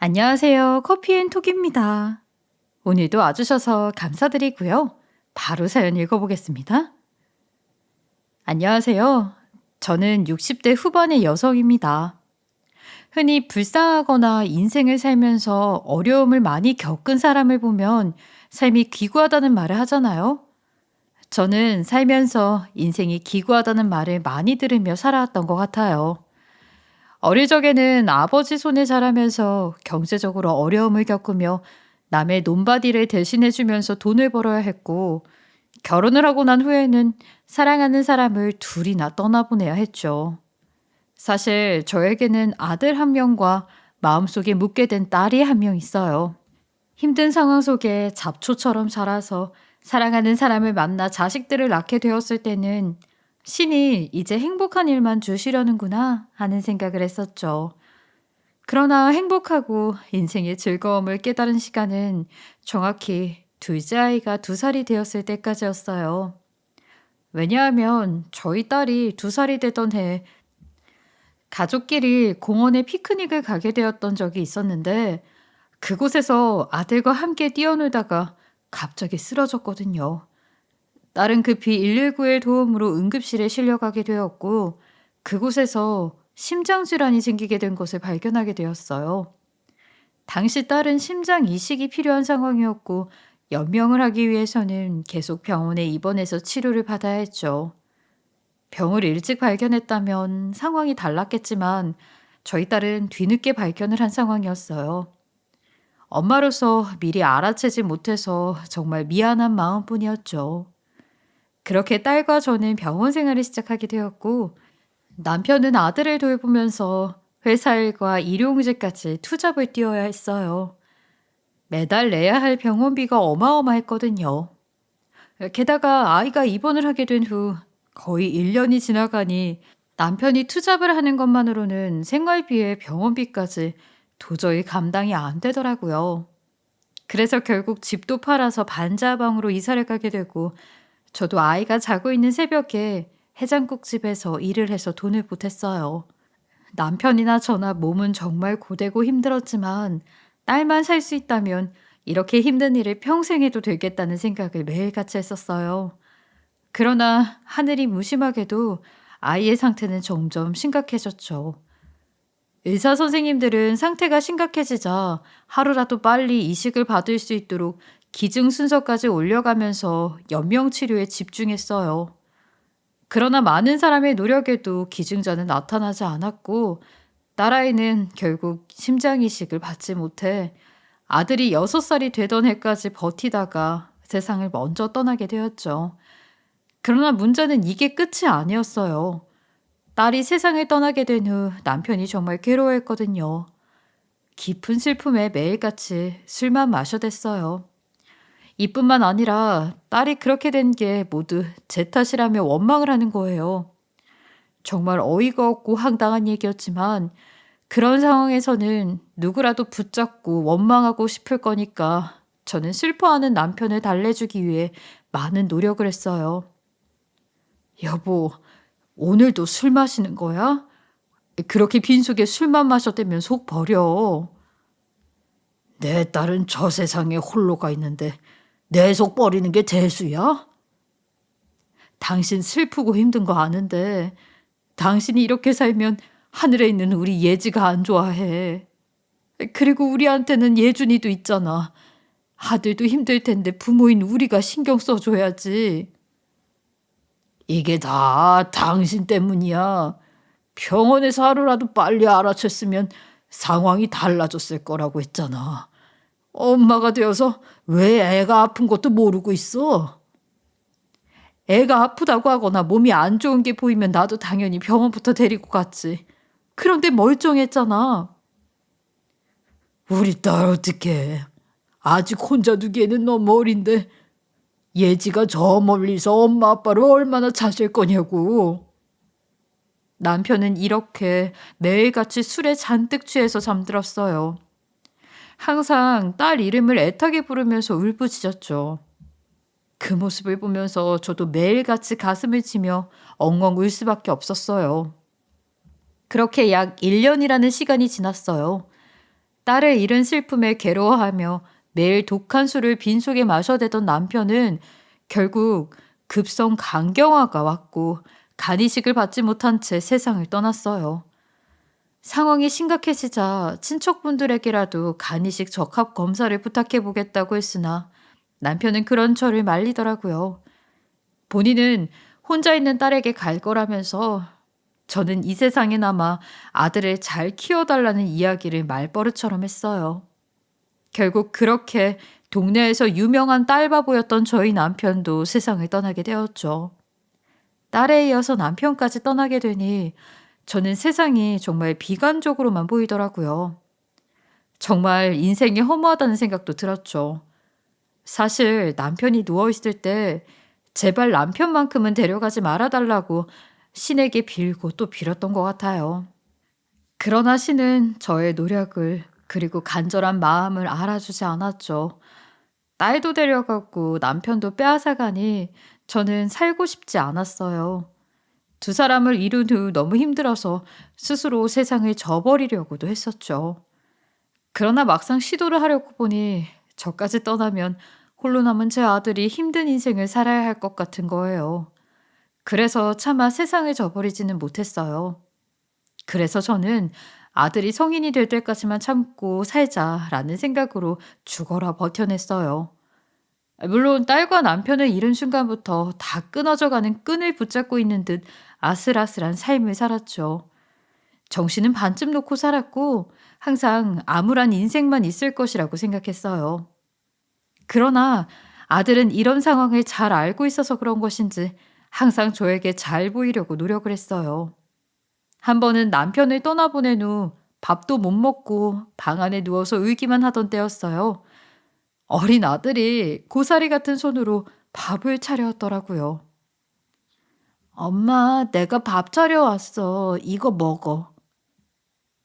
안녕하세요. 커피앤톡입니다. 오늘도 와주셔서 감사드리고요. 바로 사연 읽어보겠습니다. 안녕하세요. 저는 60대 후반의 여성입니다. 흔히 불쌍하거나 인생을 살면서 어려움을 많이 겪은 사람을 보면 삶이 기구하다는 말을 하잖아요. 저는 살면서 인생이 기구하다는 말을 많이 들으며 살아왔던 것 같아요. 어릴 적에는 아버지 손에 자라면서 경제적으로 어려움을 겪으며 남의 논바디를 대신해 주면서 돈을 벌어야 했고, 결혼을 하고 난 후에는 사랑하는 사람을 둘이나 떠나보내야 했죠. 사실 저에게는 아들 한 명과 마음속에 묻게 된 딸이 한 명 있어요. 힘든 상황 속에 잡초처럼 자라서 사랑하는 사람을 만나 자식들을 낳게 되었을 때는 신이 이제 행복한 일만 주시려는구나 하는 생각을 했었죠. 그러나 행복하고 인생의 즐거움을 깨달은 시간은 정확히 둘째 아이가 2살이 되었을 때까지였어요. 왜냐하면 저희 딸이 2살이 되던 해 가족끼리 공원에 피크닉을 가게 되었던 적이 있었는데, 그곳에서 아들과 함께 뛰어놀다가 갑자기 쓰러졌거든요. 딸은 급히 119의 도움으로 응급실에 실려가게 되었고, 그곳에서 심장질환이 생기게 된 것을 발견하게 되었어요. 당시 딸은 심장 이식이 필요한 상황이었고, 연명을 하기 위해서는 계속 병원에 입원해서 치료를 받아야 했죠. 병을 일찍 발견했다면 상황이 달랐겠지만, 저희 딸은 뒤늦게 발견을 한 상황이었어요. 엄마로서 미리 알아채지 못해서 정말 미안한 마음뿐이었죠. 그렇게 딸과 저는 병원 생활을 시작하게 되었고, 남편은 아들을 돌보면서 회사 일과 일용직까지 투잡을 뛰어야 했어요. 매달 내야 할 병원비가 어마어마했거든요. 게다가 아이가 입원을 하게 된 후 거의 1년이 지나가니 남편이 투잡을 하는 것만으로는 생활비에 병원비까지 도저히 감당이 안 되더라고요. 그래서 결국 집도 팔아서 반지하방으로 이사를 가게 되고, 저도 아이가 자고 있는 새벽에 해장국집에서 일을 해서 돈을 보탰어요. 남편이나 저나 몸은 정말 고되고 힘들었지만, 딸만 살 수 있다면 이렇게 힘든 일을 평생 해도 되겠다는 생각을 매일같이 했었어요. 그러나 하늘이 무심하게도 아이의 상태는 점점 심각해졌죠. 의사 선생님들은 상태가 심각해지자 하루라도 빨리 이식을 받을 수 있도록 기증 순서까지 올려가면서 연명 치료에 집중했어요. 그러나 많은 사람의 노력에도 기증자는 나타나지 않았고, 딸아이는 결국 심장 이식을 받지 못해 아들이 6살이 되던 해까지 버티다가 세상을 먼저 떠나게 되었죠. 그러나 문제는 이게 끝이 아니었어요. 딸이 세상을 떠나게 된 후 남편이 정말 괴로워했거든요. 깊은 슬픔에 매일같이 술만 마셔댔어요. 이뿐만 아니라 딸이 그렇게 된 게 모두 제 탓이라며 원망을 하는 거예요. 정말 어이가 없고 황당한 얘기였지만, 그런 상황에서는 누구라도 붙잡고 원망하고 싶을 거니까 저는 슬퍼하는 남편을 달래주기 위해 많은 노력을 했어요. 여보, 오늘도 술 마시는 거야? 그렇게 빈속에 술만 마셔대면 속 버려. 내 딸은 저 세상에 홀로 가 있는데 내 속 버리는 게 대수야? 당신 슬프고 힘든 거 아는데, 당신이 이렇게 살면 하늘에 있는 우리 예지가 안 좋아해. 그리고 우리한테는 예준이도 있잖아. 아들도 힘들 텐데 부모인 우리가 신경 써줘야지. 이게 다 당신 때문이야. 병원에서 하루라도 빨리 알아챘으면 상황이 달라졌을 거라고 했잖아. 엄마가 되어서 왜 애가 아픈 것도 모르고 있어? 애가 아프다고 하거나 몸이 안 좋은 게 보이면 나도 당연히 병원부터 데리고 갔지. 그런데 멀쩡했잖아. 우리 딸 어떡해. 아직 혼자 두기에는 너무 어린데 예지가 저 멀리서 엄마 아빠를 얼마나 찾을 거냐고. 남편은 이렇게 매일같이 술에 잔뜩 취해서 잠들었어요. 항상 딸 이름을 애타게 부르면서 울부짖었죠. 그 모습을 보면서 저도 매일같이 가슴을 치며 엉엉 울 수밖에 없었어요. 그렇게 약 1년이라는 시간이 지났어요. 딸의 잃은 슬픔에 괴로워하며 매일 독한 술을 빈속에 마셔대던 남편은 결국 급성 간경화가 왔고 간이식을 받지 못한 채 세상을 떠났어요. 상황이 심각해지자 친척분들에게라도 간이식 적합 검사를 부탁해 보겠다고 했으나 남편은 그런 저를 말리더라고요. 본인은 혼자 있는 딸에게 갈 거라면서 저는 이 세상에 남아 아들을 잘 키워달라는 이야기를 말버릇처럼 했어요. 결국 그렇게 동네에서 유명한 딸바보였던 저희 남편도 세상을 떠나게 되었죠. 딸에 이어서 남편까지 떠나게 되니 저는 세상이 정말 비관적으로만 보이더라고요. 정말 인생이 허무하다는 생각도 들었죠. 사실 남편이 누워있을 때 제발 남편만큼은 데려가지 말아달라고 신에게 빌고 또 빌었던 것 같아요. 그러나 신은 저의 노력을 그리고 간절한 마음을 알아주지 않았죠. 딸도 데려가고 남편도 빼앗아가니 저는 살고 싶지 않았어요. 두 사람을 이룬 후 너무 힘들어서 스스로 세상을 져버리려고도 했었죠. 그러나 막상 시도를 하려고 보니 저까지 떠나면 홀로 남은 제 아들이 힘든 인생을 살아야 할 것 같은 거예요. 그래서 차마 세상을 져버리지는 못했어요. 그래서 저는 아들이 성인이 될 때까지만 참고 살자라는 생각으로 죽어라 버텨냈어요. 물론 딸과 남편을 잃은 순간부터 다 끊어져 가는 끈을 붙잡고 있는 듯 아슬아슬한 삶을 살았죠. 정신은 반쯤 놓고 살았고 항상 암울한 인생만 있을 것이라고 생각했어요. 그러나 아들은 이런 상황을 잘 알고 있어서 그런 것인지 항상 저에게 잘 보이려고 노력을 했어요. 한 번은 남편을 떠나보낸 후 밥도 못 먹고 방 안에 누워서 울기만 하던 때였어요. 어린 아들이 고사리 같은 손으로 밥을 차려왔더라고요. 엄마, 내가 밥 차려왔어. 이거 먹어.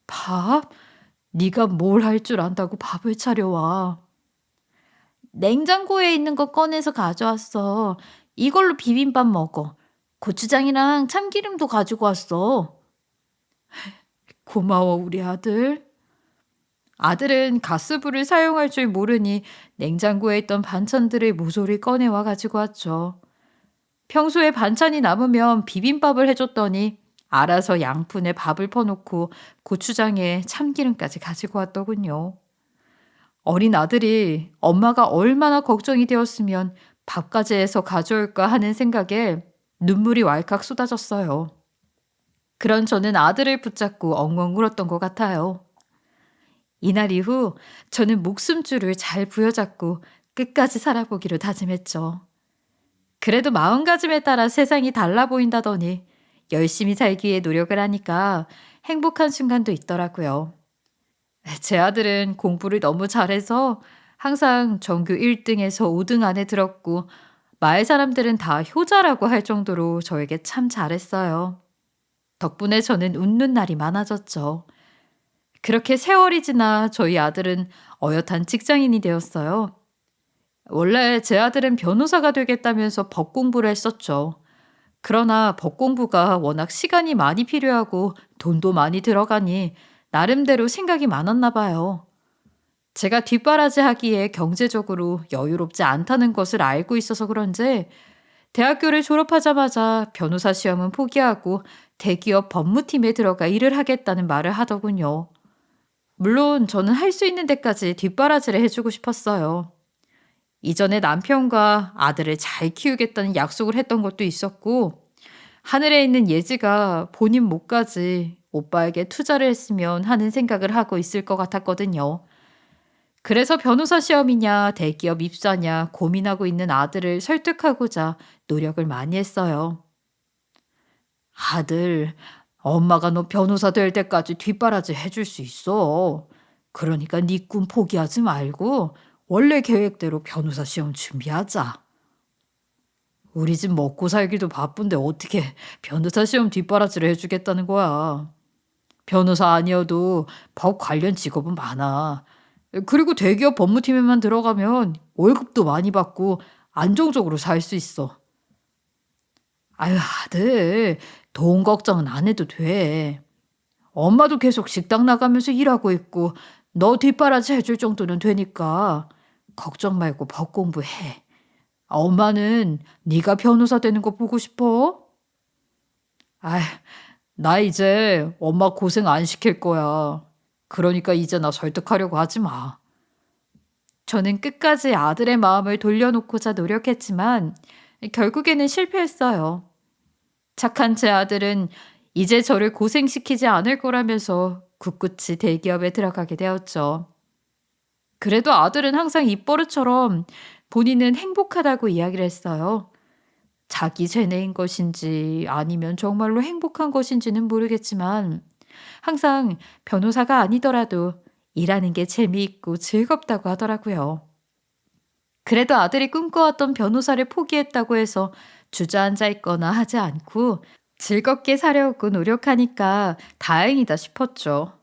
밥? 네가 뭘 할 줄 안다고 밥을 차려와. 냉장고에 있는 거 꺼내서 가져왔어. 이걸로 비빔밥 먹어. 고추장이랑 참기름도 가지고 왔어. 고마워, 우리 아들. 아들은 가스불을 사용할 줄 모르니 냉장고에 있던 반찬들을 모조리 꺼내와 가지고 왔죠. 평소에 반찬이 남으면 비빔밥을 해줬더니 알아서 양푼에 밥을 퍼놓고 고추장에 참기름까지 가지고 왔더군요. 어린 아들이 엄마가 얼마나 걱정이 되었으면 밥까지 해서 가져올까 하는 생각에 눈물이 왈칵 쏟아졌어요. 그런 저는 아들을 붙잡고 엉엉 울었던 것 같아요. 이날 이후 저는 목숨줄을 잘 부여잡고 끝까지 살아보기로 다짐했죠. 그래도 마음가짐에 따라 세상이 달라 보인다더니 열심히 살기 위해 노력을 하니까 행복한 순간도 있더라고요. 제 아들은 공부를 너무 잘해서 항상 전교 1등에서 5등 안에 들었고 마을 사람들은 다 효자라고 할 정도로 저에게 참 잘했어요. 덕분에 저는 웃는 날이 많아졌죠. 그렇게 세월이 지나 저희 아들은 어엿한 직장인이 되었어요. 원래 제 아들은 변호사가 되겠다면서 법 공부를 했었죠. 그러나 법 공부가 워낙 시간이 많이 필요하고 돈도 많이 들어가니 나름대로 생각이 많았나 봐요. 제가 뒷바라지 하기에 경제적으로 여유롭지 않다는 것을 알고 있어서 그런지 대학교를 졸업하자마자 변호사 시험은 포기하고 대기업 법무팀에 들어가 일을 하겠다는 말을 하더군요. 물론 저는 할 수 있는 데까지 뒷바라지를 해주고 싶었어요. 이전에 남편과 아들을 잘 키우겠다는 약속을 했던 것도 있었고 하늘에 있는 예지가 본인 몫까지 오빠에게 투자를 했으면 하는 생각을 하고 있을 것 같았거든요. 그래서 변호사 시험이냐 대기업 입사냐 고민하고 있는 아들을 설득하고자 노력을 많이 했어요. 아들, 엄마가 너 변호사 될 때까지 뒷바라지 해줄 수 있어. 그러니까 네 꿈 포기하지 말고 원래 계획대로 변호사 시험 준비하자. 우리 집 먹고 살기도 바쁜데 어떻게 변호사 시험 뒷바라지를 해주겠다는 거야. 변호사 아니어도 법 관련 직업은 많아. 그리고 대기업 법무팀에만 들어가면 월급도 많이 받고 안정적으로 살 수 있어. 아유, 아들, 돈 걱정은 안 해도 돼. 엄마도 계속 식당 나가면서 일하고 있고 너 뒷바라지 해줄 정도는 되니까 걱정 말고 법 공부해. 엄마는 네가 변호사 되는 거 보고 싶어? 아, 나 이제 엄마 고생 안 시킬 거야. 그러니까 이제 나 설득하려고 하지 마. 저는 끝까지 아들의 마음을 돌려놓고자 노력했지만 결국에는 실패했어요. 착한 제 아들은 이제 저를 고생시키지 않을 거라면서 굳굳이 대기업에 들어가게 되었죠. 그래도 아들은 항상 입버릇처럼 본인은 행복하다고 이야기를 했어요. 자기 죄내인 것인지 아니면 정말로 행복한 것인지는 모르겠지만 항상 변호사가 아니더라도 일하는 게 재미있고 즐겁다고 하더라고요. 그래도 아들이 꿈꿔왔던 변호사를 포기했다고 해서 주저앉아 있거나 하지 않고 즐겁게 살려고 노력하니까 다행이다 싶었죠.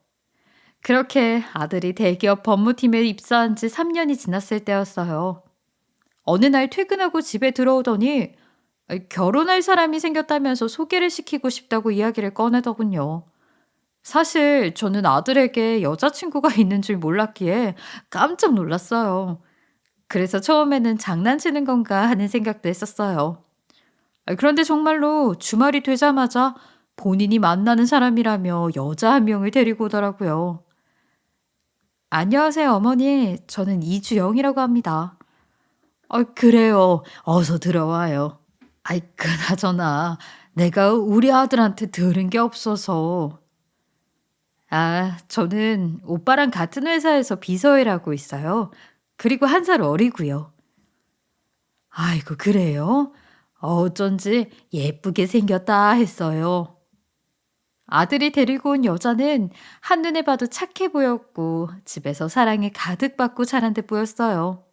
그렇게 아들이 대기업 법무팀에 입사한 지 3년이 지났을 때였어요. 어느 날 퇴근하고 집에 들어오더니 결혼할 사람이 생겼다면서 소개를 시키고 싶다고 이야기를 꺼내더군요. 사실 저는 아들에게 여자친구가 있는 줄 몰랐기에 깜짝 놀랐어요. 그래서 처음에는 장난치는 건가 하는 생각도 했었어요. 그런데 정말로 주말이 되자마자 본인이 만나는 사람이라며 여자 한 명을 데리고 오더라고요. 안녕하세요, 어머니. 저는 이주영이라고 합니다. 그래요. 어서 들어와요. 그나저나 내가 우리 아들한테 들은 게 없어서. 저는 오빠랑 같은 회사에서 비서일하고 있어요. 그리고 한 살 어리고요. 아이고, 그래요? 어쩐지 예쁘게 생겼다 했어요. 아들이 데리고 온 여자는 한눈에 봐도 착해 보였고 집에서 사랑에 가득 받고 자란 듯 보였어요.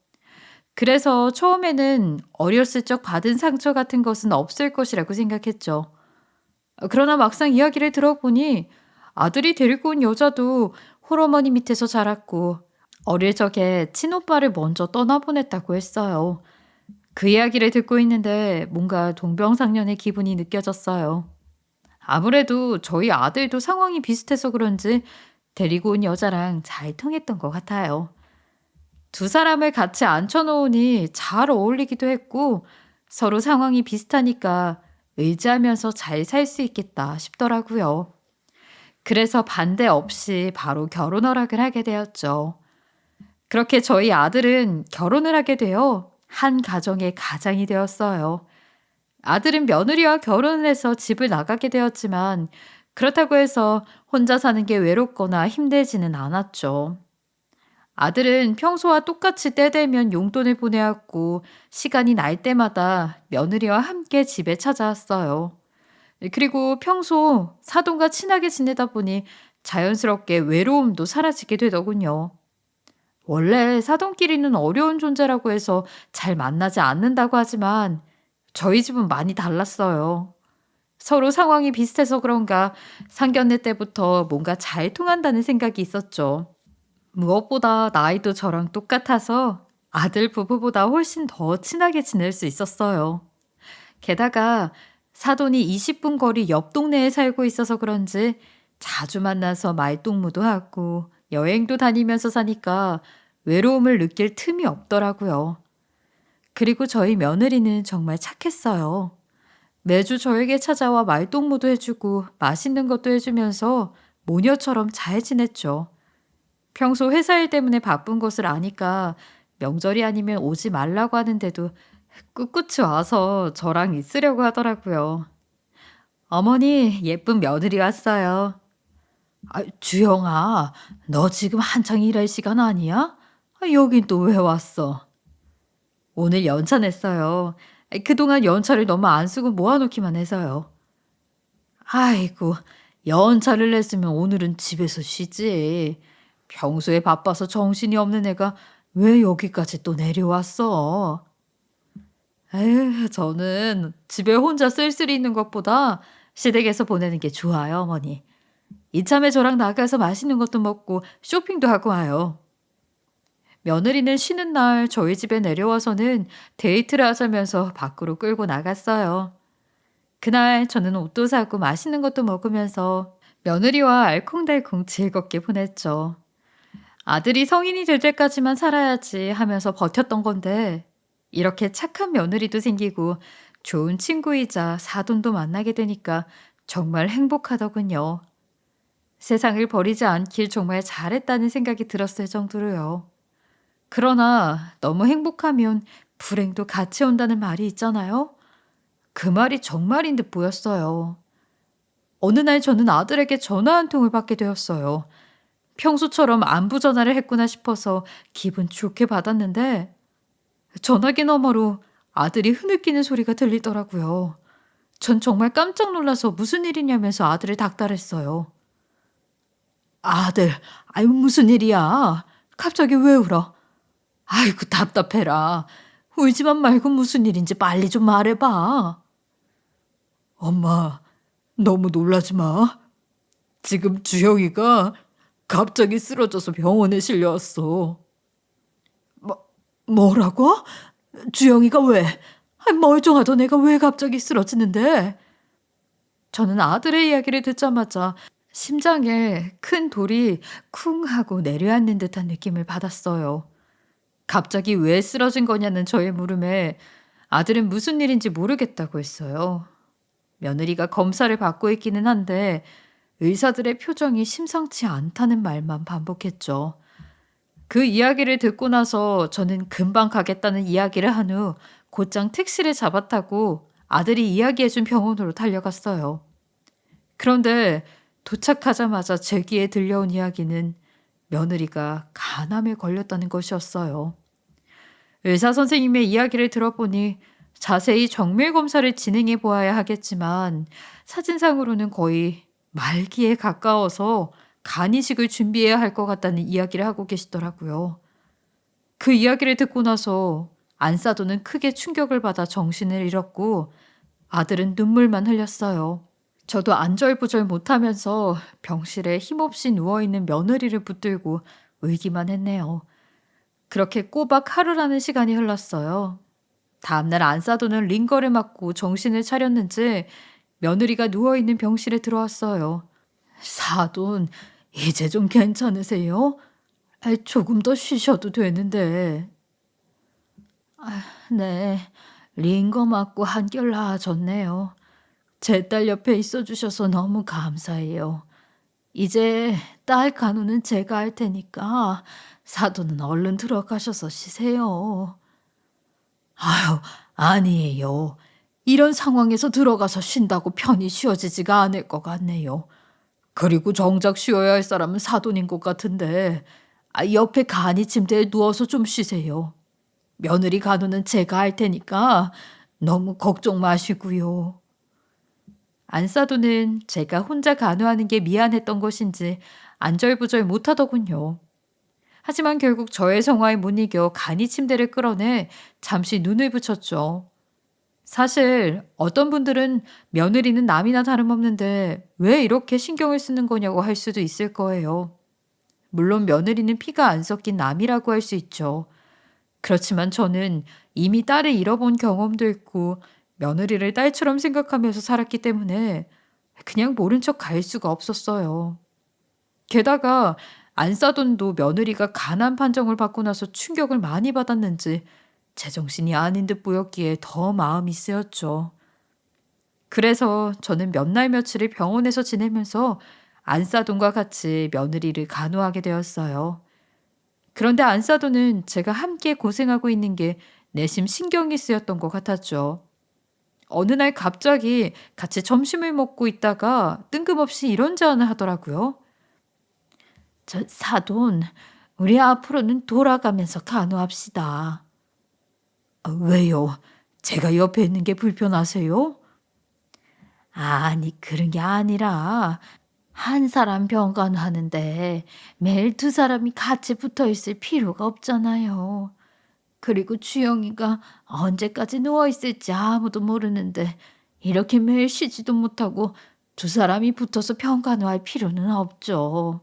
그래서 처음에는 어렸을 적 받은 상처 같은 것은 없을 것이라고 생각했죠. 그러나 막상 이야기를 들어보니 아들이 데리고 온 여자도 홀어머니 밑에서 자랐고 어릴 적에 친오빠를 먼저 떠나보냈다고 했어요. 그 이야기를 듣고 있는데 뭔가 동병상련의 기분이 느껴졌어요. 아무래도 저희 아들도 상황이 비슷해서 그런지 데리고 온 여자랑 잘 통했던 것 같아요. 두 사람을 같이 앉혀놓으니 잘 어울리기도 했고 서로 상황이 비슷하니까 의지하면서 잘 살 수 있겠다 싶더라고요. 그래서 반대 없이 바로 결혼 허락을 하게 되었죠. 그렇게 저희 아들은 결혼을 하게 되어 한 가정의 가장이 되었어요. 아들은 며느리와 결혼을 해서 집을 나가게 되었지만 그렇다고 해서 혼자 사는 게 외롭거나 힘들지는 않았죠. 아들은 평소와 똑같이 때 되면 용돈을 보내왔고 시간이 날 때마다 며느리와 함께 집에 찾아왔어요. 그리고 평소 사돈과 친하게 지내다 보니 자연스럽게 외로움도 사라지게 되더군요. 원래 사돈끼리는 어려운 존재라고 해서 잘 만나지 않는다고 하지만 저희 집은 많이 달랐어요. 서로 상황이 비슷해서 그런가 상견례 때부터 뭔가 잘 통한다는 생각이 있었죠. 무엇보다 나이도 저랑 똑같아서 아들 부부보다 훨씬 더 친하게 지낼 수 있었어요. 게다가 사돈이 20분 거리 옆 동네에 살고 있어서 그런지 자주 만나서 말동무도 하고 여행도 다니면서 사니까 외로움을 느낄 틈이 없더라고요. 그리고 저희 며느리는 정말 착했어요. 매주 저에게 찾아와 말동무도 해주고 맛있는 것도 해주면서 모녀처럼 잘 지냈죠. 평소 회사 일 때문에 바쁜 것을 아니까 명절이 아니면 오지 말라고 하는데도 꿋꿋이 와서 저랑 있으려고 하더라고요. 어머니, 예쁜 며느리 왔어요. 주영아, 너 지금 한창 일할 시간 아니야? 여긴 또 왜 왔어? 오늘 연차 냈어요. 그동안 연차를 너무 안 쓰고 모아놓기만 해서요. 아이고, 연차를 냈으면 오늘은 집에서 쉬지. 평소에 바빠서 정신이 없는 애가 왜 여기까지 또 내려왔어? 에휴, 저는 집에 혼자 쓸쓸히 있는 것보다 시댁에서 보내는 게 좋아요, 어머니. 이참에 저랑 나가서 맛있는 것도 먹고 쇼핑도 하고 와요. 며느리는 쉬는 날 저희 집에 내려와서는 데이트를 하자면서 밖으로 끌고 나갔어요. 그날 저는 옷도 사고 맛있는 것도 먹으면서 며느리와 알콩달콩 즐겁게 보냈죠. 아들이 성인이 될 때까지만 살아야지 하면서 버텼던 건데 이렇게 착한 며느리도 생기고 좋은 친구이자 사돈도 만나게 되니까 정말 행복하더군요. 세상을 버리지 않길 정말 잘했다는 생각이 들었을 정도로요. 그러나 너무 행복하면 불행도 같이 온다는 말이 있잖아요. 그 말이 정말인 듯 보였어요. 어느 날 저는 아들에게 전화 한 통을 받게 되었어요. 평소처럼 안부 전화를 했구나 싶어서 기분 좋게 받았는데 전화기 너머로 아들이 흐느끼는 소리가 들리더라고요. 전 정말 깜짝 놀라서 무슨 일이냐면서 아들을 닥달했어요. 아들, 아유 무슨 일이야? 갑자기 왜 울어? 아이고 답답해라. 울지만 말고 무슨 일인지 빨리 좀 말해봐. 엄마, 너무 놀라지 마. 지금 주영이가 갑자기 쓰러져서 병원에 실려왔어. 뭐, 뭐라고? 주영이가 왜? 아이, 멀쩡하던 애가 왜 갑자기 쓰러지는데? 저는 아들의 이야기를 듣자마자 심장에 큰 돌이 쿵 하고 내려앉는 듯한 느낌을 받았어요. 갑자기 왜 쓰러진 거냐는 저의 물음에 아들은 무슨 일인지 모르겠다고 했어요. 며느리가 검사를 받고 있기는 한데 의사들의 표정이 심상치 않다는 말만 반복했죠. 그 이야기를 듣고 나서 저는 금방 가겠다는 이야기를 한 후 곧장 택시를 잡아타고 아들이 이야기해준 병원으로 달려갔어요. 그런데 도착하자마자 제 귀에 들려온 이야기는 며느리가 간암에 걸렸다는 것이었어요. 의사 선생님의 이야기를 들어보니 자세히 정밀 검사를 진행해 보아야 하겠지만 사진상으로는 거의 말기에 가까워서 간이식을 준비해야 할 것 같다는 이야기를 하고 계시더라고요. 그 이야기를 듣고 나서 안사도는 크게 충격을 받아 정신을 잃었고 아들은 눈물만 흘렸어요. 저도 안절부절 못하면서 병실에 힘없이 누워있는 며느리를 붙들고 울기만 했네요. 그렇게 꼬박 하루라는 시간이 흘렀어요. 다음날 안사도는 링거를 맞고 정신을 차렸는지 며느리가 누워있는 병실에 들어왔어요. 사돈, 이제 좀 괜찮으세요? 조금 더 쉬셔도 되는데. 네, 링거 맞고 한결 나아졌네요. 제 딸 옆에 있어 주셔서 너무 감사해요. 이제 딸 간호는 제가 할 테니까 사돈은 얼른 들어가셔서 쉬세요. 아유, 아니에요. 이런 상황에서 들어가서 쉰다고 편히 쉬어지지가 않을 것 같네요. 그리고 정작 쉬어야 할 사람은 사돈인 것 같은데, 옆에 간이 침대에 누워서 좀 쉬세요. 며느리 간호는 제가 할 테니까 너무 걱정 마시고요. 안사도는 제가 혼자 간호하는 게 미안했던 것인지 안절부절 못하더군요. 하지만 결국 저의 성화에 못 이겨 간이 침대를 끌어내 잠시 눈을 붙였죠. 사실 어떤 분들은 며느리는 남이나 다름없는데 왜 이렇게 신경을 쓰는 거냐고 할 수도 있을 거예요. 물론 며느리는 피가 안 섞인 남이라고 할 수 있죠. 그렇지만 저는 이미 딸을 잃어본 경험도 있고 며느리를 딸처럼 생각하면서 살았기 때문에 그냥 모른 척 갈 수가 없었어요. 게다가 안사돈도 며느리가 간암 판정을 받고 나서 충격을 많이 받았는지 제정신이 아닌 듯 보였기에 더 마음이 쓰였죠. 그래서 저는 몇 날 며칠을 병원에서 지내면서 안사돈과 같이 며느리를 간호하게 되었어요. 그런데 안사돈은 제가 함께 고생하고 있는 게 내심 신경이 쓰였던 것 같았죠. 어느 날 갑자기 같이 점심을 먹고 있다가 뜬금없이 이런 제안을 하더라고요. 저 사돈, 우리 앞으로는 돌아가면서 간호합시다. 왜요? 제가 옆에 있는 게 불편하세요? 아니, 그런 게 아니라 한 사람 병간하는데 매일 두 사람이 같이 붙어 있을 필요가 없잖아요. 그리고 주영이가 언제까지 누워 있을지 아무도 모르는데 이렇게 매일 쉬지도 못하고 두 사람이 붙어서 병간호할 필요는 없죠.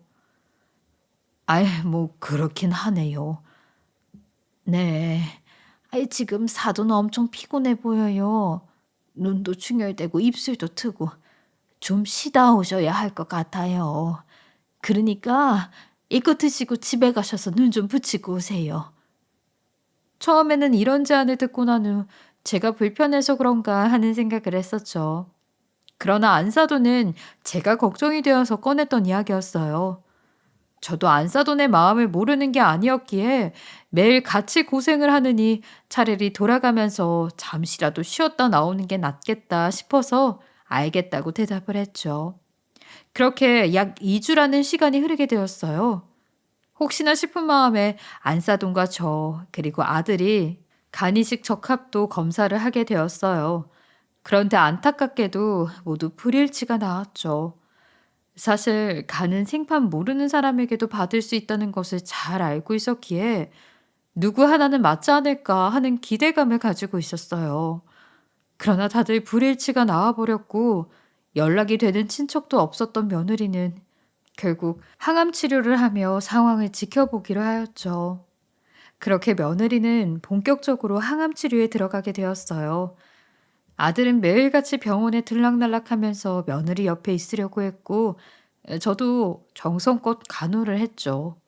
아이, 뭐 그렇긴 하네요. 네. 지금 사돈 엄청 피곤해 보여요. 눈도 충혈되고 입술도 트고 좀 쉬다 오셔야 할 것 같아요. 그러니까 이거 드시고 집에 가셔서 눈 좀 붙이고 오세요. 처음에는 이런 제안을 듣고 난 후 제가 불편해서 그런가 하는 생각을 했었죠. 그러나 안사돈은 제가 걱정이 되어서 꺼냈던 이야기였어요. 저도 안사돈의 마음을 모르는 게 아니었기에 매일 같이 고생을 하느니 차라리 돌아가면서 잠시라도 쉬었다 나오는 게 낫겠다 싶어서 알겠다고 대답을 했죠. 그렇게 약 2주라는 시간이 흐르게 되었어요. 혹시나 싶은 마음에 안사돈과 저, 그리고 아들이 간이식 적합도 검사를 하게 되었어요. 그런데 안타깝게도 모두 불일치가 나왔죠. 사실 간은 생판 모르는 사람에게도 받을 수 있다는 것을 잘 알고 있었기에 누구 하나는 맞지 않을까 하는 기대감을 가지고 있었어요. 그러나 다들 불일치가 나와버렸고 연락이 되는 친척도 없었던 며느리는 결국 항암 치료를 하며 상황을 지켜보기로 하였죠. 그렇게 며느리는 본격적으로 항암 치료에 들어가게 되었어요. 아들은 매일같이 병원에 들락날락하면서 며느리 옆에 있으려고 했고, 저도 정성껏 간호를 했죠.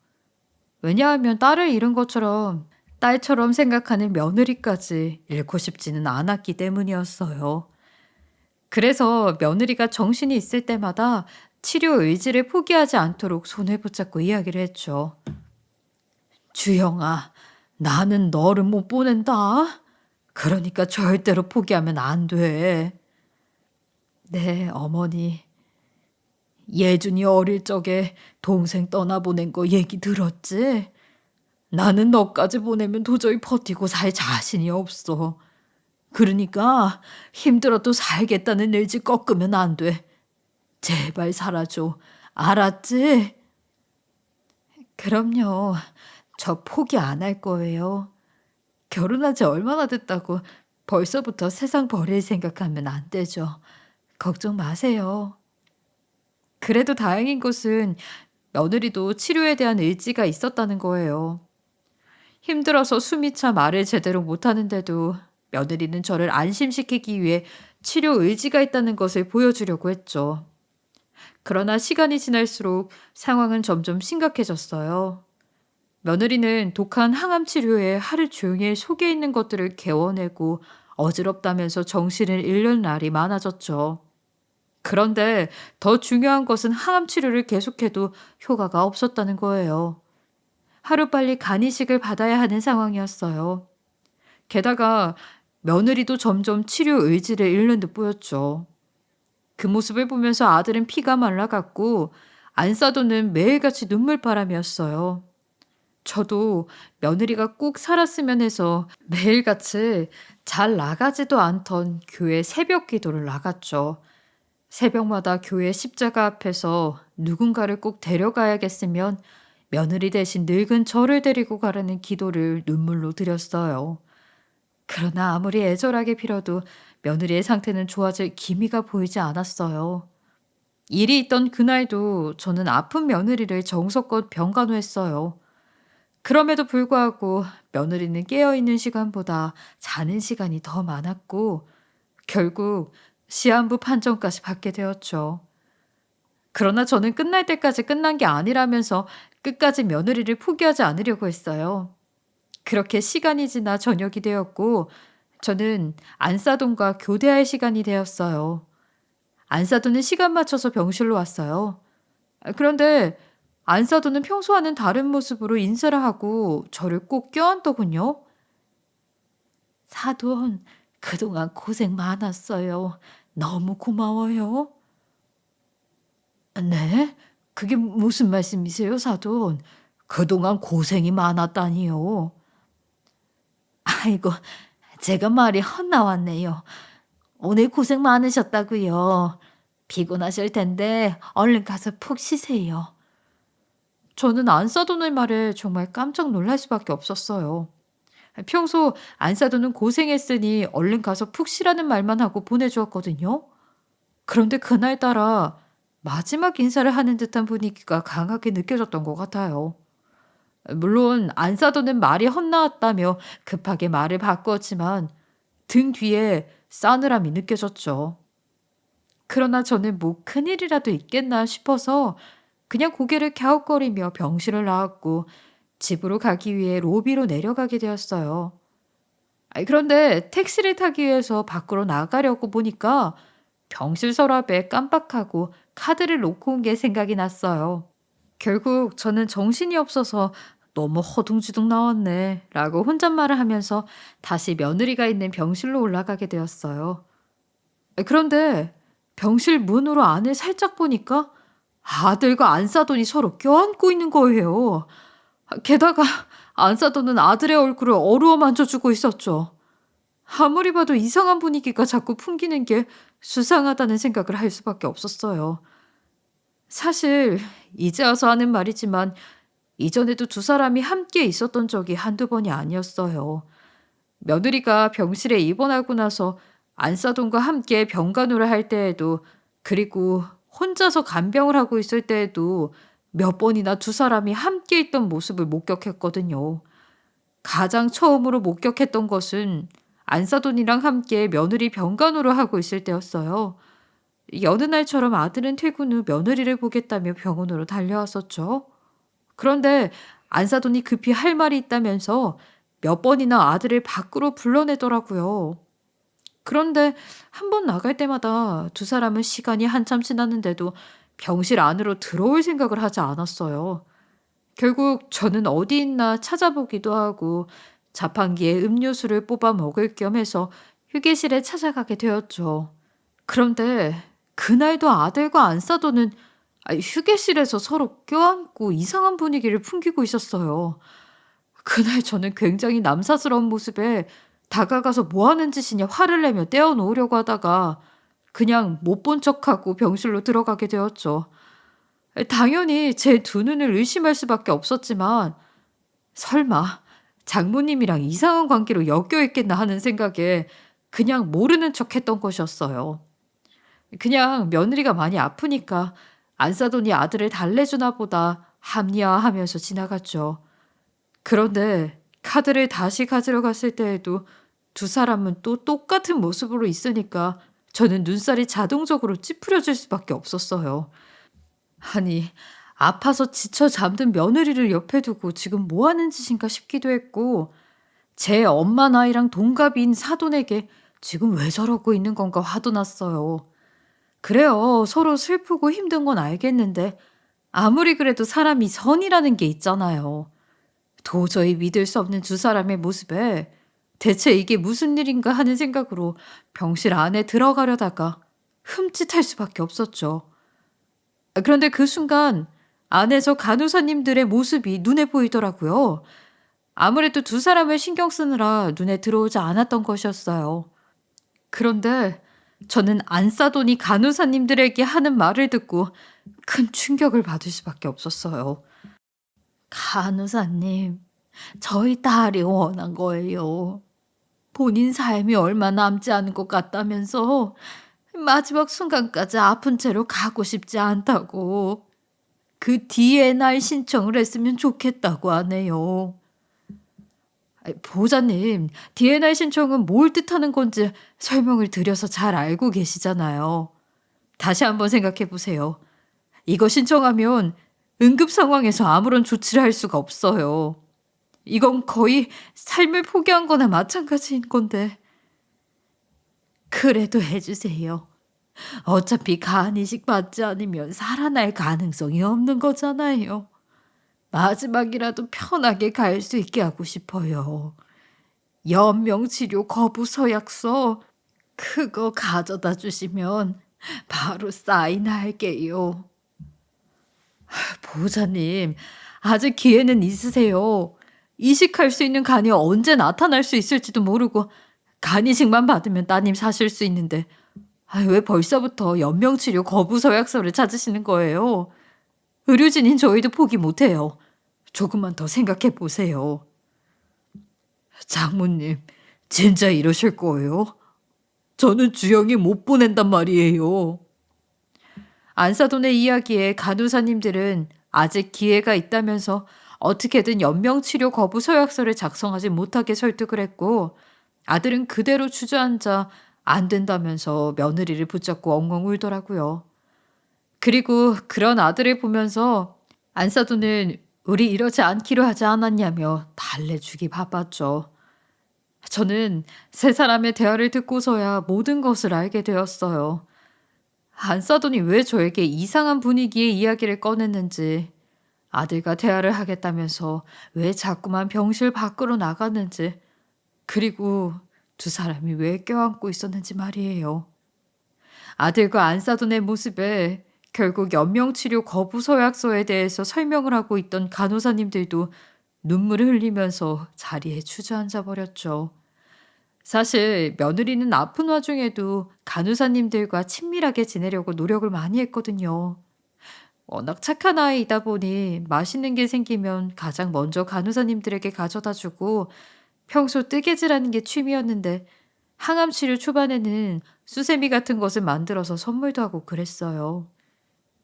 왜냐하면 딸을 잃은 것처럼 딸처럼 생각하는 며느리까지 잃고 싶지는 않았기 때문이었어요. 그래서 며느리가 정신이 있을 때마다 치료 의지를 포기하지 않도록 손을 붙잡고 이야기를 했죠. 주영아, 나는 너를 못 보낸다. 그러니까 절대로 포기하면 안 돼. 네, 어머니. 예준이 어릴 적에 동생 떠나보낸 거 얘기 들었지? 나는 너까지 보내면 도저히 버티고 살 자신이 없어. 그러니까 힘들어도 살겠다는 의지 꺾으면 안 돼. 제발 살아줘. 알았지? 그럼요. 저 포기 안 할 거예요. 결혼한 지 얼마나 됐다고 벌써부터 세상 버릴 생각하면 안 되죠. 걱정 마세요. 그래도 다행인 것은 며느리도 치료에 대한 의지가 있었다는 거예요. 힘들어서 숨이 차 말을 제대로 못하는데도 며느리는 저를 안심시키기 위해 치료 의지가 있다는 것을 보여주려고 했죠. 그러나 시간이 지날수록 상황은 점점 심각해졌어요. 며느리는 독한 항암 치료에 하루 종일 속에 있는 것들을 개워내고 어지럽다면서 정신을 잃는 날이 많아졌죠. 그런데 더 중요한 것은 항암 치료를 계속해도 효과가 없었다는 거예요. 하루빨리 간이식을 받아야 하는 상황이었어요. 게다가 며느리도 점점 치료 의지를 잃는 듯 보였죠. 그 모습을 보면서 아들은 피가 말라갔고 안사도는 매일같이 눈물바람이었어요. 저도 며느리가 꼭 살았으면 해서 매일같이 잘 나가지도 않던 교회 새벽 기도를 나갔죠. 새벽마다 교회 십자가 앞에서 누군가를 꼭 데려가야겠으면 며느리 대신 늙은 저를 데리고 가라는 기도를 눈물로 드렸어요. 그러나 아무리 애절하게 빌어도 며느리의 상태는 좋아질 기미가 보이지 않았어요. 일이 있던 그날도 저는 아픈 며느리를 정성껏 병간호했어요. 그럼에도 불구하고 며느리는 깨어있는 시간보다 자는 시간이 더 많았고 결국 시한부 판정까지 받게 되었죠. 그러나 저는 끝날 때까지 끝난 게 아니라면서 끝까지 며느리를 포기하지 않으려고 했어요. 그렇게 시간이 지나 저녁이 되었고 저는 안사돈과 교대할 시간이 되었어요. 안사돈은 시간 맞춰서 병실로 왔어요. 그런데 안사돈은 평소와는 다른 모습으로 인사를 하고 저를 꼭 껴안더군요. 사돈, 그동안 고생 많았어요. 너무 고마워요. 네? 그게 무슨 말씀이세요, 사돈? 그동안 고생이 많았다니요. 아이고, 제가 말이 헛나왔네요. 오늘 고생 많으셨다고요. 피곤하실 텐데 얼른 가서 푹 쉬세요. 저는 안사돈의 말에 정말 깜짝 놀랄 수밖에 없었어요. 평소 안사돈은 고생했으니 얼른 가서 푹 쉬라는 말만 하고 보내주었거든요. 그런데 그날따라 마지막 인사를 하는 듯한 분위기가 강하게 느껴졌던 것 같아요. 물론 안사돈은 말이 헛나왔다며 급하게 말을 바꾸었지만 등 뒤에 싸늘함이 느껴졌죠. 그러나 저는 뭐 큰일이라도 있겠나 싶어서 그냥 고개를 갸웃거리며 병실을 나왔고 집으로 가기 위해 로비로 내려가게 되었어요. 그런데 택시를 타기 위해서 밖으로 나가려고 보니까 병실 서랍에 깜빡하고 카드를 놓고 온 게 생각이 났어요. 결국 저는 정신이 없어서 "너무 허둥지둥 나왔네." 라고 혼잣말을 하면서 다시 며느리가 있는 병실로 올라가게 되었어요. 그런데 병실 문으로 안을 살짝 보니까 아들과 안사돈이 서로 껴안고 있는 거예요. 게다가 안사돈은 아들의 얼굴을 어루어 만져주고 있었죠. 아무리 봐도 이상한 분위기가 자꾸 풍기는 게 수상하다는 생각을 할 수밖에 없었어요. 사실 이제 와서 하는 말이지만 이전에도 두 사람이 함께 있었던 적이 한두 번이 아니었어요. 며느리가 병실에 입원하고 나서 안사돈과 함께 병간호를 할 때에도, 그리고 혼자서 간병을 하고 있을 때에도 몇 번이나 두 사람이 함께 있던 모습을 목격했거든요. 가장 처음으로 목격했던 것은 안사돈이랑 함께 며느리 병간호를 하고 있을 때였어요. 여느 날처럼 아들은 퇴근 후 며느리를 보겠다며 병원으로 달려왔었죠. 그런데 안사돈이 급히 할 말이 있다면서 몇 번이나 아들을 밖으로 불러내더라고요. 그런데 한 번 나갈 때마다 두 사람은 시간이 한참 지났는데도 병실 안으로 들어올 생각을 하지 않았어요. 결국 저는 어디 있나 찾아보기도 하고 자판기에 음료수를 뽑아 먹을 겸 해서 휴게실에 찾아가게 되었죠. 그런데 그날도 아들과 안사돈은 휴게실에서 서로 껴안고 이상한 분위기를 풍기고 있었어요. 그날 저는 굉장히 남사스러운 모습에 다가가서 뭐 하는 짓이냐 화를 내며 떼어놓으려고 하다가 그냥 못 본 척하고 병실로 들어가게 되었죠. 당연히 제 두 눈을 의심할 수밖에 없었지만 설마 장모님이랑 이상한 관계로 엮여 있겠나 하는 생각에 그냥 모르는 척했던 것이었어요. 그냥 며느리가 많이 아프니까 안사돈이 아들을 달래주나 보다 합리화하면서 지나갔죠. 그런데 카드를 다시 가지러 갔을 때에도 두 사람은 또 똑같은 모습으로 있으니까 저는 눈살이 자동적으로 찌푸려질 수밖에 없었어요. 아니, 아파서 지쳐 잠든 며느리를 옆에 두고 지금 뭐 하는 짓인가 싶기도 했고, 제 엄마 나이랑 동갑인 사돈에게 지금 왜 저러고 있는 건가 화도 났어요. 그래요. 서로 슬프고 힘든 건 알겠는데 아무리 그래도 사람이 선이라는 게 있잖아요. 도저히 믿을 수 없는 두 사람의 모습에 대체 이게 무슨 일인가 하는 생각으로 병실 안에 들어가려다가 흠칫할 수밖에 없었죠. 그런데 그 순간 안에서 간호사님들의 모습이 눈에 보이더라고요. 아무래도 두 사람을 신경 쓰느라 눈에 들어오지 않았던 것이었어요. 그런데 저는 안사돈이 간호사님들에게 하는 말을 듣고 큰 충격을 받을 수밖에 없었어요. 간호사님, 저희 딸이 원한 거예요. 본인 삶이 얼마 남지 않은 것 같다면서 마지막 순간까지 아픈 채로 가고 싶지 않다고. 그 DNR 신청을 했으면 좋겠다고 하네요. 보호자님, DNR 신청은 뭘 뜻하는 건지 설명을 드려서 잘 알고 계시잖아요. 다시 한번 생각해 보세요. 이거 신청하면 응급 상황에서 아무런 조치를 할 수가 없어요. 이건 거의 삶을 포기한 거나 마찬가지인 건데. 그래도 해주세요. 어차피 간이식 받지 않으면 살아날 가능성이 없는 거잖아요. 마지막이라도 편하게 갈 수 있게 하고 싶어요. 연명치료 거부 서약서 그거 가져다 주시면 바로 사인할게요. 보호자님, 아직 기회는 있으세요. 이식할 수 있는 간이 언제 나타날 수 있을지도 모르고 간이식만 받으면 따님 사실 수 있는데 왜 벌써부터 연명치료 거부 서약서를 찾으시는 거예요? 의료진인 저희도 포기 못해요. 조금만 더 생각해 보세요. 장모님, 진짜 이러실 거예요? 저는 주영이 못 보낸단 말이에요. 안사돈의 이야기에 간호사님들은 아직 기회가 있다면서 어떻게든 연명치료 거부 서약서를 작성하지 못하게 설득을 했고, 아들은 그대로 주저앉아 안 된다면서 며느리를 붙잡고 엉엉 울더라고요. 그리고 그런 아들을 보면서 안사돈은 우리 이러지 않기로 하지 않았냐며 달래주기 바빴죠. 저는 세 사람의 대화를 듣고서야 모든 것을 알게 되었어요. 안사돈이 왜 저에게 이상한 분위기의 이야기를 꺼냈는지, 아들과 대화를 하겠다면서 왜 자꾸만 병실 밖으로 나갔는지, 그리고 두 사람이 왜 껴안고 있었는지 말이에요. 아들과 안사돈의 모습에 결국 연명치료 거부 서약서에 대해서 설명을 하고 있던 간호사님들도 눈물을 흘리면서 자리에 주저앉아 버렸죠. 사실 며느리는 아픈 와중에도 간호사님들과 친밀하게 지내려고 노력을 많이 했거든요. 워낙 착한 아이이다 보니 맛있는 게 생기면 가장 먼저 간호사님들에게 가져다 주고 평소 뜨개질하는 게 취미였는데 항암 치료 초반에는 수세미 같은 것을 만들어서 선물도 하고 그랬어요.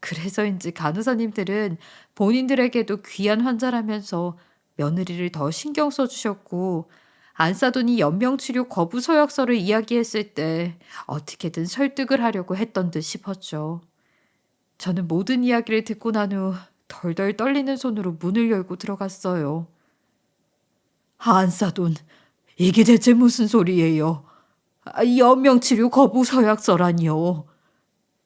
그래서인지 간호사님들은 본인들에게도 귀한 환자라면서 며느리를 더 신경 써주셨고, 안사돈이 연명치료 거부 서약서를 이야기했을 때 어떻게든 설득을 하려고 했던 듯 싶었죠. 저는 모든 이야기를 듣고 난 후 덜덜 떨리는 손으로 문을 열고 들어갔어요. 안사돈, 이게 대체 무슨 소리예요? 연명치료 거부 서약서라니요.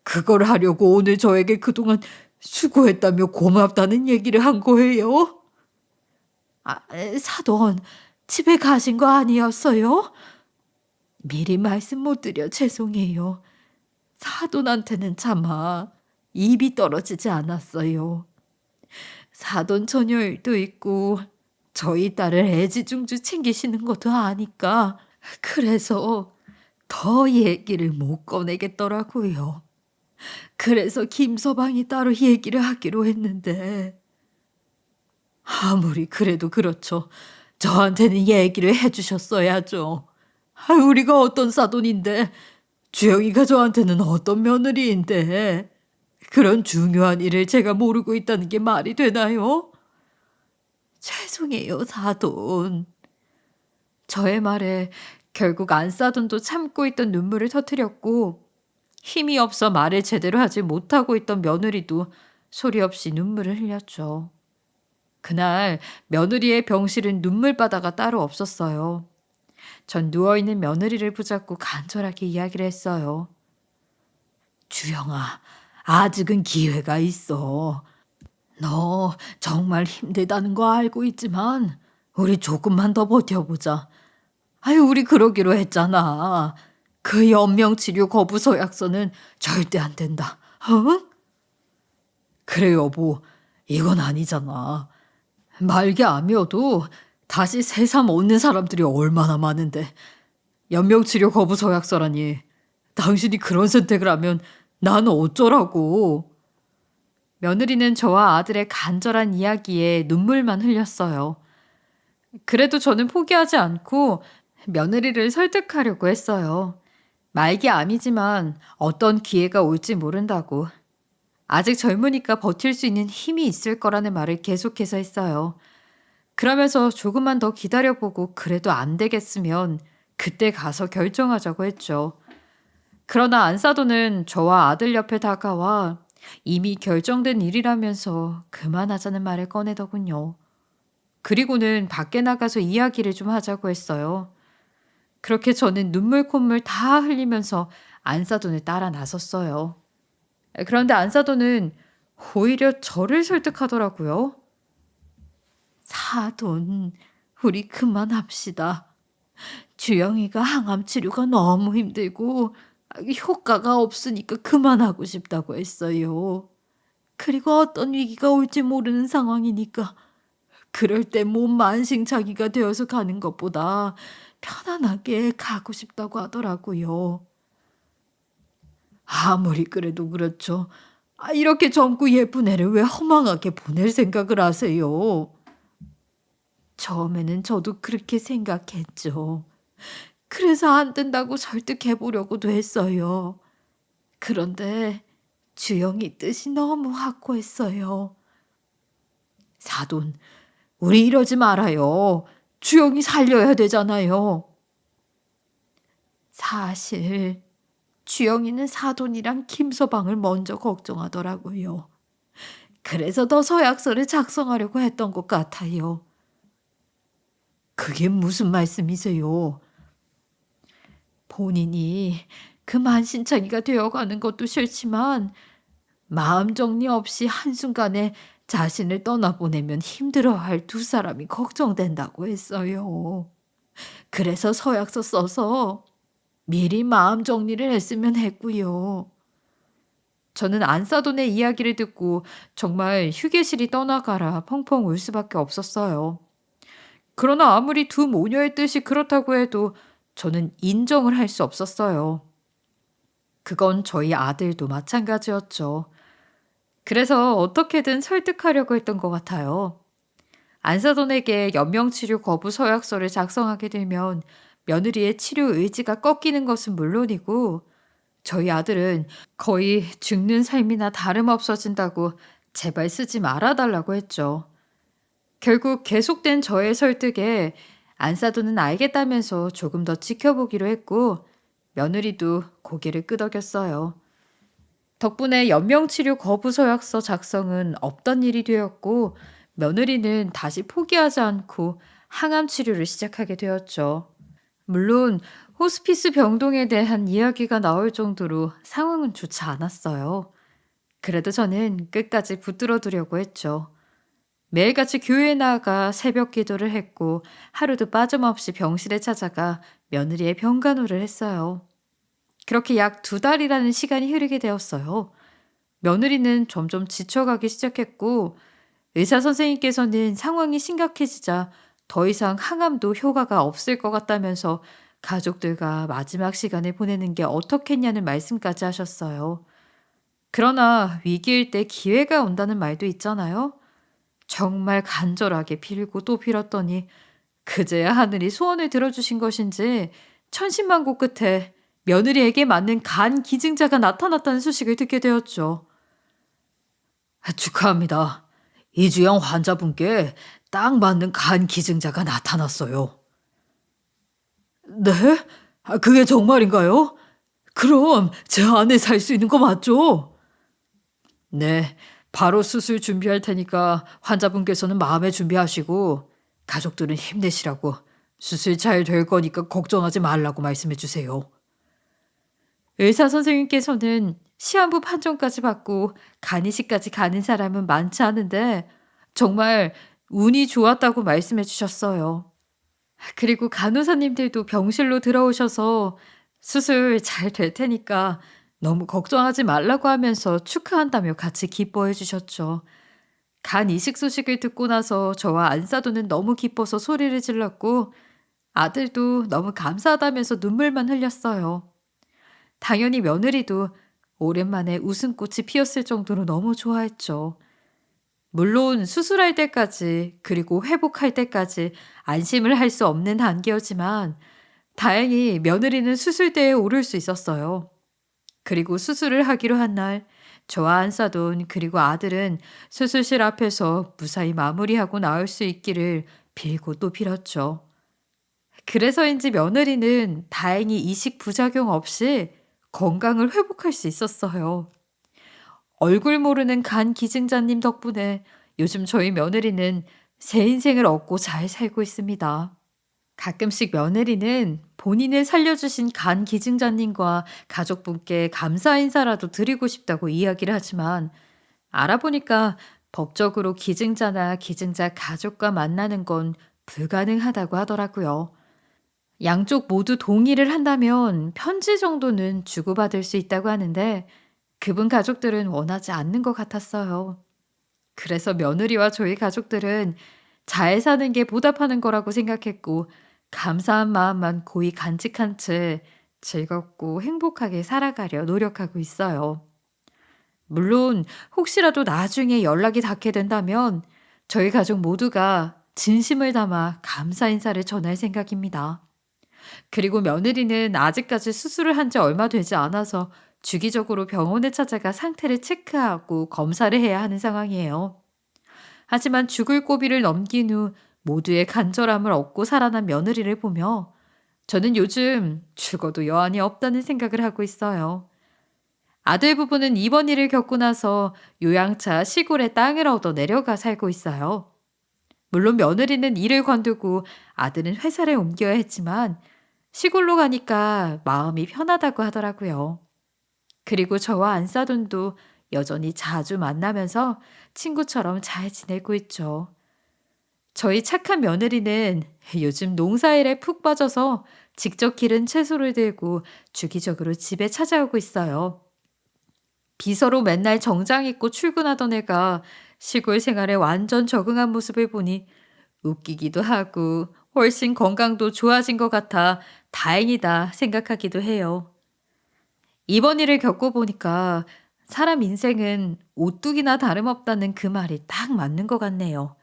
그걸 하려고 오늘 저에게 그동안 수고했다며 고맙다는 얘기를 한 거예요? 사돈, 집에 가신 거 아니었어요? 미리 말씀 못 드려 죄송해요. 사돈한테는 차마 입이 떨어지지 않았어요. 사돈 처녀 일도 있고 저희 딸을 애지중지 챙기시는 것도 아니까 그래서 더 얘기를 못 꺼내겠더라고요. 그래서 김서방이 따로 얘기를 하기로 했는데 아무리 그래도 그렇죠. 저한테는 얘기를 해 주셨어야죠. 우리가 어떤 사돈인데 주영이가 저한테는 어떤 며느리인데 그런 중요한 일을 제가 모르고 있다는 게 말이 되나요? 죄송해요, 사돈. 저의 말에 결국 안사돈도 참고 있던 눈물을 터뜨렸고 힘이 없어 말을 제대로 하지 못하고 있던 며느리도 소리 없이 눈물을 흘렸죠. 그날 며느리의 병실은 눈물바다가 따로 없었어요. 전 누워있는 며느리를 붙잡고 간절하게 이야기를 했어요. 주영아, 아직은 기회가 있어. 너 정말 힘들다는 거 알고 있지만 우리 조금만 더 버텨보자. 우리 그러기로 했잖아. 그 연명치료 거부 서약서는 절대 안 된다. 어? 그래 여보, 이건 아니잖아. 말기 암이어도 다시 새삼 얻는 사람들이 얼마나 많은데 연명치료 거부 서약서라니. 당신이 그런 선택을 하면 나는 어쩌라고. 며느리는 저와 아들의 간절한 이야기에 눈물만 흘렸어요. 그래도 저는 포기하지 않고 며느리를 설득하려고 했어요. 말기 암이지만 어떤 기회가 올지 모른다고. 아직 젊으니까 버틸 수 있는 힘이 있을 거라는 말을 계속해서 했어요. 그러면서 조금만 더 기다려보고 그래도 안 되겠으면 그때 가서 결정하자고 했죠. 그러나 안사돈은 저와 아들 옆에 다가와 이미 결정된 일이라면서 그만하자는 말을 꺼내더군요. 그리고는 밖에 나가서 이야기를 좀 하자고 했어요. 그렇게 저는 눈물 콧물 다 흘리면서 안사돈을 따라 나섰어요. 그런데 안사돈은 오히려 저를 설득하더라고요. 사돈, 우리 그만합시다. 주영이가 항암 치료가 너무 힘들고 효과가 없으니까 그만하고 싶다고 했어요. 그리고 어떤 위기가 올지 모르는 상황이니까 그럴 때 몸 만신창이가 되어서 가는 것보다 편안하게 가고 싶다고 하더라고요. 아무리 그래도 그렇죠. 이렇게 젊고 예쁜 애를 왜 허망하게 보낼 생각을 하세요? 처음에는 저도 그렇게 생각했죠. 그래서 안 된다고 설득해 보려고도 했어요. 그런데 주영이 뜻이 너무 확고했어요. 사돈, 우리 이러지 말아요. 주영이 살려야 되잖아요. 사실 주영이는 사돈이랑 김서방을 먼저 걱정하더라고요. 그래서 더 서약서를 작성하려고 했던 것 같아요. 그게 무슨 말씀이세요? 본인이 그 만신창이가 되어가는 것도 싫지만 마음 정리 없이 한순간에 자신을 떠나보내면 힘들어할 두 사람이 걱정된다고 했어요. 그래서 서약서 써서 미리 마음 정리를 했으면 했고요. 저는 안사돈의 이야기를 듣고 정말 휴게실이 떠나가라 펑펑 울 수밖에 없었어요. 그러나 아무리 두 모녀의 뜻이 그렇다고 해도 저는 인정을 할 수 없었어요. 그건 저희 아들도 마찬가지였죠. 그래서 어떻게든 설득하려고 했던 것 같아요. 안사돈에게 연명치료 거부 서약서를 작성하게 되면 며느리의 치료 의지가 꺾이는 것은 물론이고 저희 아들은 거의 죽는 삶이나 다름없어진다고 제발 쓰지 말아달라고 했죠. 결국 계속된 저의 설득에 안사돈은 알겠다면서 조금 더 지켜보기로 했고 며느리도 고개를 끄덕였어요. 덕분에 연명치료 거부 서약서 작성은 없던 일이 되었고 며느리는 다시 포기하지 않고 항암 치료를 시작하게 되었죠. 물론 호스피스 병동에 대한 이야기가 나올 정도로 상황은 좋지 않았어요. 그래도 저는 끝까지 붙들어 두려고 했죠. 매일같이 교회에 나아가 새벽 기도를 했고 하루도 빠짐없이 병실에 찾아가 며느리의 병간호를 했어요. 그렇게 약 2달이라는 시간이 흐르게 되었어요. 며느리는 점점 지쳐가기 시작했고 의사 선생님께서는 상황이 심각해지자 더 이상 항암도 효과가 없을 것 같다면서 가족들과 마지막 시간을 보내는 게 어떻겠냐는 말씀까지 하셨어요. 그러나 위기일 때 기회가 온다는 말도 있잖아요. 정말 간절하게 빌고 또 빌었더니 그제야 하늘이 소원을 들어주신 것인지 천신만고 끝에 며느리에게 맞는 간 기증자가 나타났다는 소식을 듣게 되었죠. 축하합니다. 이주영 환자분께 딱 맞는 간 기증자가 나타났어요. 네? 그게 정말인가요? 그럼 제 안에 살 수 있는 거 맞죠? 네, 바로 수술 준비할 테니까 환자분께서는 마음에 준비하시고 가족들은 힘내시라고 수술 잘 될 거니까 걱정하지 말라고 말씀해 주세요. 의사 선생님께서는 시한부 판정까지 받고 간이식까지 가는 사람은 많지 않은데 정말 운이 좋았다고 말씀해 주셨어요. 그리고 간호사님들도 병실로 들어오셔서 수술 잘 될 테니까 너무 걱정하지 말라고 하면서 축하한다며 같이 기뻐해 주셨죠. 간 이식 소식을 듣고 나서 저와 안사도는 너무 기뻐서 소리를 질렀고 아들도 너무 감사하다면서 눈물만 흘렸어요. 당연히 며느리도 오랜만에 웃음꽃이 피었을 정도로 너무 좋아했죠. 물론 수술할 때까지 그리고 회복할 때까지 안심을 할 수 없는 단계였지만 다행히 며느리는 수술대에 오를 수 있었어요. 그리고 수술을 하기로 한 날 저와 안사돈 그리고 아들은 수술실 앞에서 무사히 마무리하고 나올 수 있기를 빌고 또 빌었죠. 그래서인지 며느리는 다행히 이식 부작용 없이 건강을 회복할 수 있었어요. 얼굴 모르는 간 기증자님 덕분에 요즘 저희 며느리는 새 인생을 얻고 잘 살고 있습니다. 가끔씩 며느리는 본인을 살려주신 간 기증자님과 가족분께 감사 인사라도 드리고 싶다고 이야기를 하지만 알아보니까 법적으로 기증자나 기증자 가족과 만나는 건 불가능하다고 하더라고요. 양쪽 모두 동의를 한다면 편지 정도는 주고받을 수 있다고 하는데 그분 가족들은 원하지 않는 것 같았어요. 그래서 며느리와 저희 가족들은 잘 사는 게 보답하는 거라고 생각했고 감사한 마음만 고이 간직한 채 즐겁고 행복하게 살아가려 노력하고 있어요. 물론 혹시라도 나중에 연락이 닿게 된다면 저희 가족 모두가 진심을 담아 감사 인사를 전할 생각입니다. 그리고 며느리는 아직까지 수술을 한 지 얼마 되지 않아서 주기적으로 병원에 찾아가 상태를 체크하고 검사를 해야 하는 상황이에요. 하지만 죽을 고비를 넘긴 후 모두의 간절함을 얻고 살아난 며느리를 보며 저는 요즘 죽어도 여한이 없다는 생각을 하고 있어요. 아들 부부는 이번 일을 겪고 나서 요양차 시골에 땅을 얻어 내려가 살고 있어요. 물론 며느리는 일을 관두고 아들은 회사를 옮겨야 했지만 시골로 가니까 마음이 편하다고 하더라고요. 그리고 저와 안사돈도 여전히 자주 만나면서 친구처럼 잘 지내고 있죠. 저희 착한 며느리는 요즘 농사일에 푹 빠져서 직접 기른 채소를 들고 주기적으로 집에 찾아오고 있어요. 비서로 맨날 정장 입고 출근하던 애가 시골 생활에 완전 적응한 모습을 보니 웃기기도 하고 훨씬 건강도 좋아진 것 같아 다행이다 생각하기도 해요. 이번 일을 겪어보니까 사람 인생은 오뚜기나 다름없다는 그 말이 딱 맞는 것 같네요.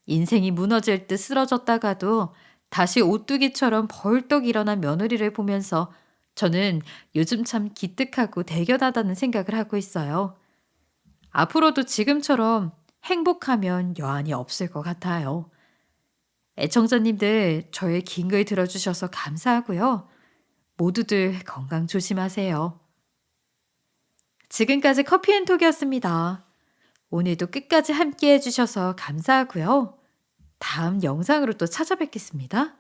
인생이 무너질 듯 쓰러졌다가도 다시 오뚜기처럼 벌떡 일어난 며느리를 보면서 저는 요즘 참 기특하고 대견하다는 생각을 하고 있어요. 앞으로도 지금처럼 행복하면 여한이 없을 것 같아요. 애청자님들 저의 긴 글 들어주셔서 감사하고요. 모두들 건강 조심하세요. 지금까지 커피앤톡이었습니다. 오늘도 끝까지 함께 해주셔서 감사하고요. 다음 영상으로 또 찾아뵙겠습니다.